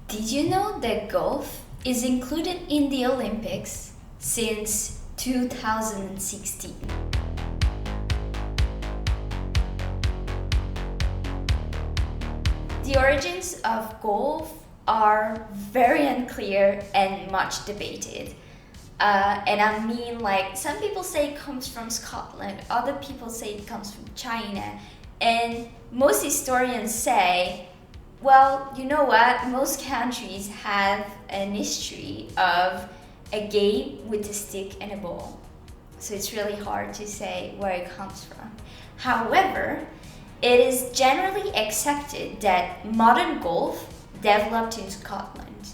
Did you know that golf is included in the Olympics since 2016? The origins of golf are very unclear and much debated. And I mean, like, some people say it comes from Scotland, other people say it comes from China, and most historians say, well, you know what, most countries have an history of a game with a stick and a ball. So it's really hard to say where it comes from. However, it is generally accepted that modern golf developed in Scotland.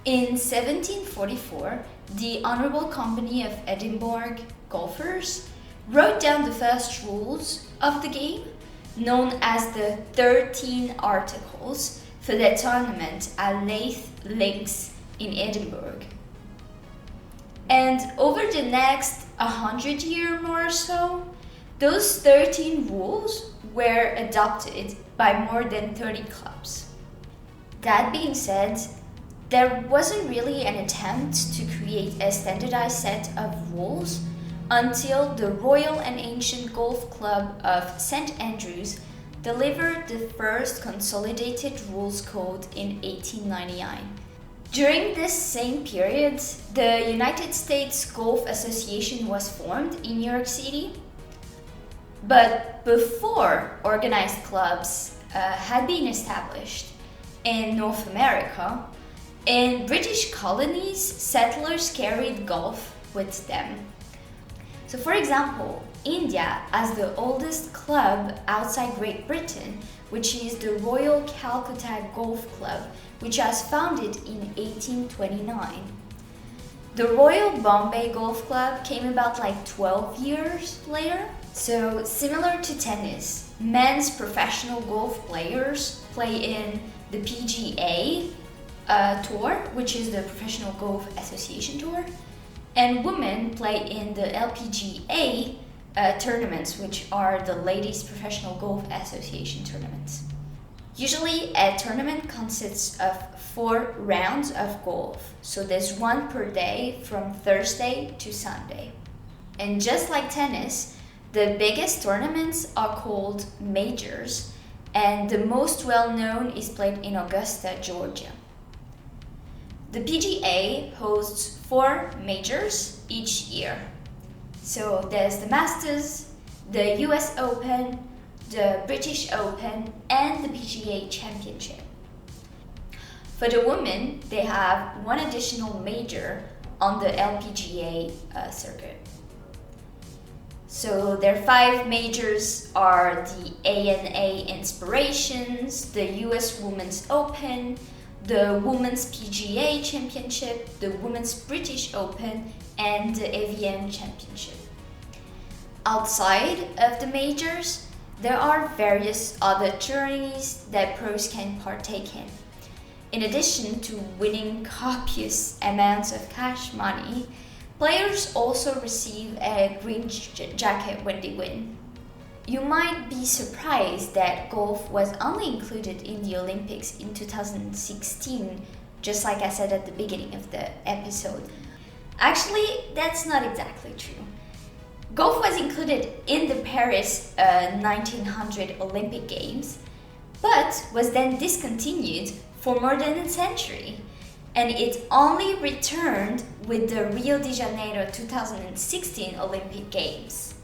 In 1744, the Honourable Company of Edinburgh Golfers wrote down the first rules of the game, known as the 13 Articles, for their tournament at Leith Links in Edinburgh. And over the next 100 years or so, those 13 rules were adopted by more than 30 clubs. That being said, there wasn't really an attempt to create a standardized set of rules until the Royal and Ancient Golf Club of St. Andrews delivered the first consolidated rules code in 1899. During this same period, the United States Golf Association was formed in New York City. But before organized clubs had been established in North America, in British colonies, settlers carried golf with them. So for example, India has the oldest club outside Great Britain, which is the Royal Calcutta Golf Club, which was founded in 1829. The Royal Bombay Golf Club came about like 12 years later. So similar to tennis, men's professional golf players play in the PGA Tour, which is the Professional Golf Association Tour, and women play in the LPGA tournaments, which are the Ladies Professional Golf Association tournaments. Usually a tournament consists of 4 rounds of golf, so there's one per day from Thursday to Sunday. And just like tennis, the biggest tournaments are called majors, and the most well-known is played in Augusta, Georgia. The PGA hosts 4 majors each year. So there's the Masters, the US Open, the British Open, and the PGA Championship. For the women, they have one additional major on the LPGA circuit. So their 5 majors are the ANA Inspirations, the US Women's Open, the Women's PGA Championship, the Women's British Open, and the Evian Championship. Outside of the majors, there are various other tourneys that pros can partake in. In addition to winning copious amounts of cash money, players also receive a green jacket when they win. You might be surprised that golf was only included in the Olympics in 2016, just like I said at the beginning of the episode. Actually, that's not exactly true. Golf was included in the Paris 1900 Olympic Games, but was then discontinued for more than a century. And it only returned with the Rio de Janeiro 2016 Olympic Games.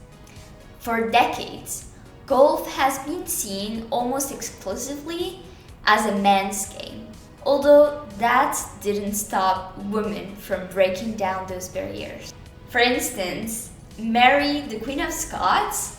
For decades, golf has been seen almost exclusively as a man's game, although that didn't stop women from breaking down those barriers. For instance, Mary, the Queen of Scots,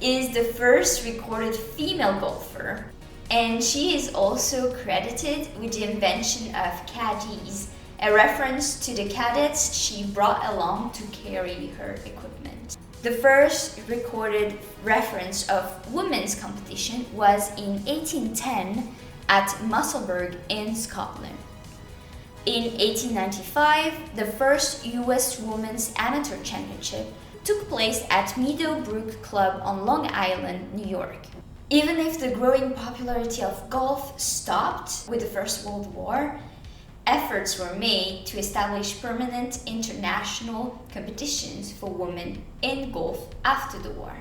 is the first recorded female golfer, and she is also credited with the invention of caddies, a reference to the cadets she brought along to carry her equipment. The first recorded reference of women's competition was in 1810 at Musselburgh in Scotland. In 1895, the first US Women's Amateur Championship took place at Meadowbrook Club on Long Island, New York. Even if the growing popularity of golf stopped with the First World War, efforts were made to establish permanent international competitions for women in golf after the war.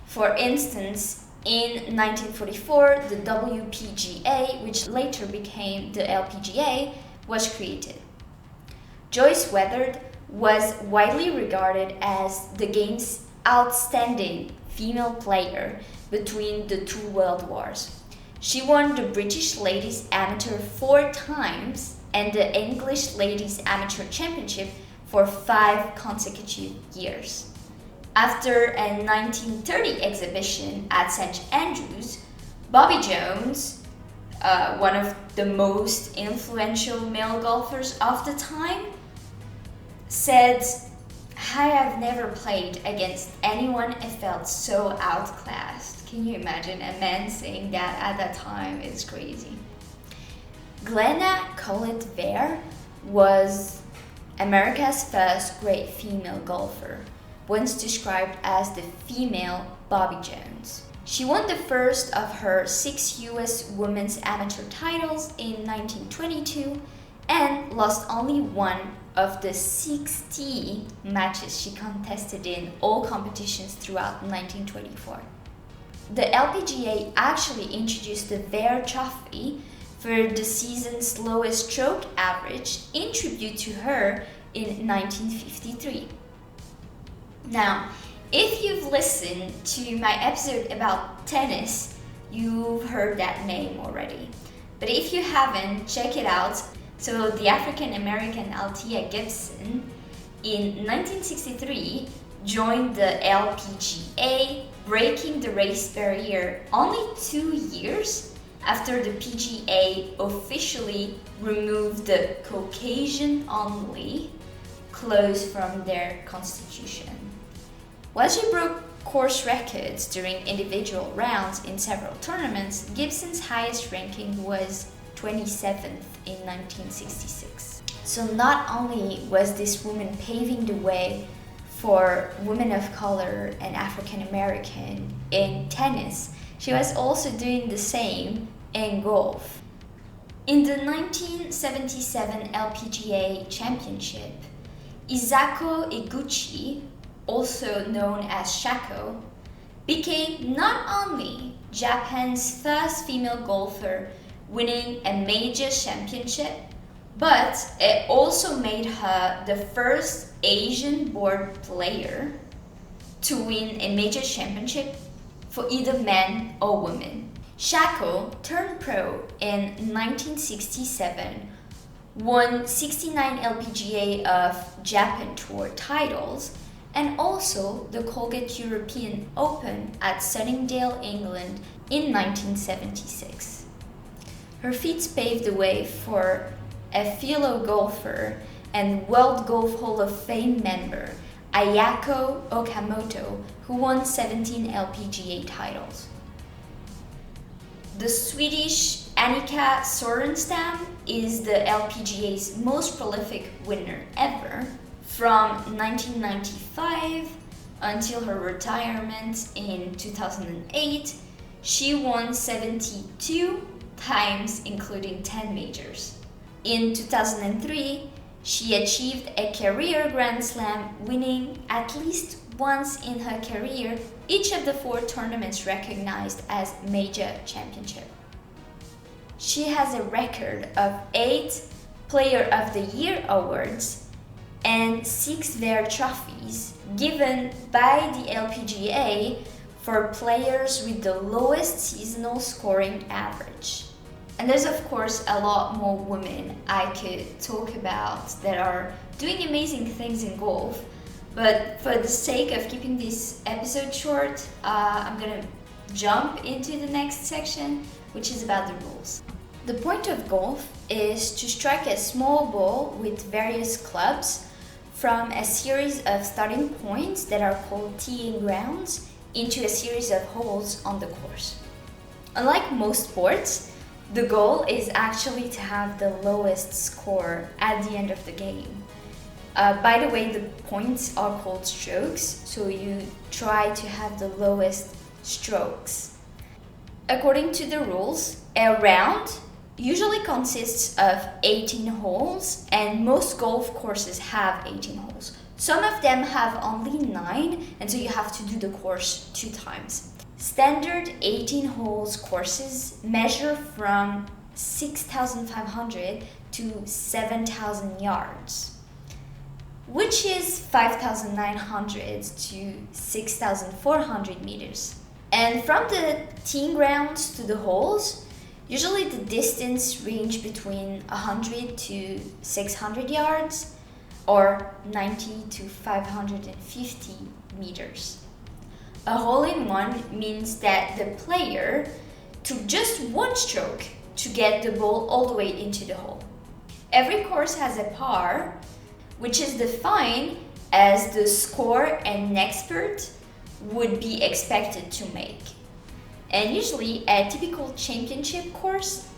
For instance, in 1944, the WPGA, which later became the LPGA, was created. Joyce Weatherd was widely regarded as the game's outstanding female player between the two world wars. She won the British Ladies Amateur 4 times and the English Ladies Amateur Championship for 5 consecutive years. After a 1930 exhibition at St. Andrews, Bobby Jones, one of the most influential male golfers of the time, said, "I have never played against anyone and felt so outclassed." Can you imagine a man saying that at that time? It's crazy. Glenna Collett-Vare was America's first great female golfer, once described as the female Bobby Jones. She won the first of her 6 US women's amateur titles in 1922 and lost only one of the 60 matches she contested in all competitions throughout 1924. The LPGA actually introduced the Vare Trophy for the season's lowest stroke average in tribute to her in 1953. Now, if you've listened to my episode about tennis, you've heard that name already. But if you haven't, check it out. So the African-American Althea Gibson in 1963 joined the LPGA, breaking the race barrier only 2 years after the PGA officially removed the Caucasian-only clause from their constitution. While she broke course records during individual rounds in several tournaments, Gibson's highest ranking was 27th in 1966. So not only was this woman paving the way for women of color and African American in tennis, she was also doing the same in golf. In the 1977 LPGA Championship, Isako Iguchi, also known as Shako, became not only Japan's first female golfer winning a major championship, but it also made her the first Asian-born player to win a major championship for either men or women. Shako turned pro in 1967, won 69 LPGA of Japan Tour titles, and also the Colgate European Open at Sunningdale, England in 1976. Her feats paved the way for a fellow golfer and World Golf Hall of Fame member, Ayako Okamoto, who won 17 LPGA titles. The Swedish Annika Sorenstam is the LPGA's most prolific winner ever. From 1995 until her retirement in 2008, she won 72 times, including 10 majors. In 2003, she achieved a career Grand Slam, winning at least once in her career each of the 4 tournaments recognized as major championship. She has a record of 8 Player of the Year awards and 6 Vare trophies given by the LPGA for players with the lowest seasonal scoring average. And there's of course a lot more women I could talk about that are doing amazing things in golf, but for the sake of keeping this episode short, I'm gonna jump into the next section, which is about the rules. The point of golf is to strike a small ball with various clubs from a series of starting points that are called teeing grounds into a series of holes on the course. Unlike most sports, the goal is actually to have the lowest score at the end of the game. By the way, the points are called strokes, so you try to have the lowest strokes According to the rules, a round usually consists of 18 holes, and most golf courses have 18 holes. Some of them have only 9, and so you have to do the course 2 times. Standard 18 holes courses measure from 6,500 to 7,000 yards, which is 5,900 to 6,400 meters. And from the teeing grounds to the holes, usually the distance range between 100 to 600 yards or 90 to 550 meters. A hole-in-one means that the player took just one stroke to get the ball all the way into the hole. Every course has a par, which is defined as the score an expert would be expected to make. And usually a typical championship course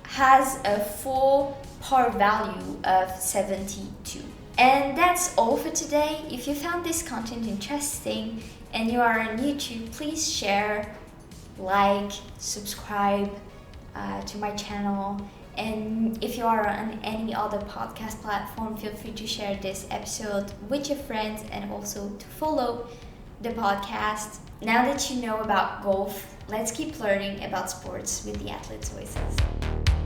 has a full par value of 72. And that's all for today. If you found this content interesting and you are on YouTube, please share, like, subscribe to my channel. And if you are on any other podcast platform, feel free to share this episode with your friends and also to follow the podcast. Now that you know about golf, let's keep learning about sports with the Athletes' Voices.